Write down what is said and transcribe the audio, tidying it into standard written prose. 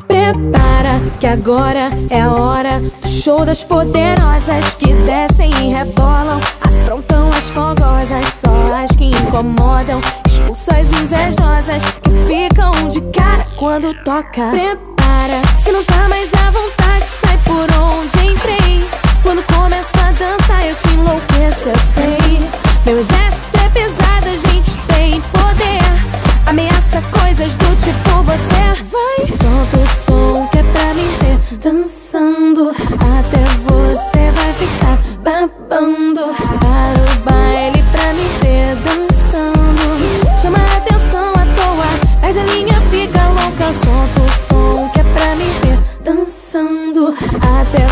Prepara que agora é a hora do show das poderosas que descem e rebolam, afrontam as fogosas, só as que incomodam, expulsam as invejosas que ficam de cara quando toca. Prepara, se não tá mais à vontade, sai por onde entrei. Quando começo a dançar eu te enlouqueço, eu sei. Meu exército é pesado, a gente tem poder, ameaça coisas do tipo você. Vai, solta o som que é pra me ver dançando, até você vai ficar babando. Para o baile pra me ver dançando, chama a atenção à toa, perde a linha, fica louca. Solta o som que é pra me ver dançando, até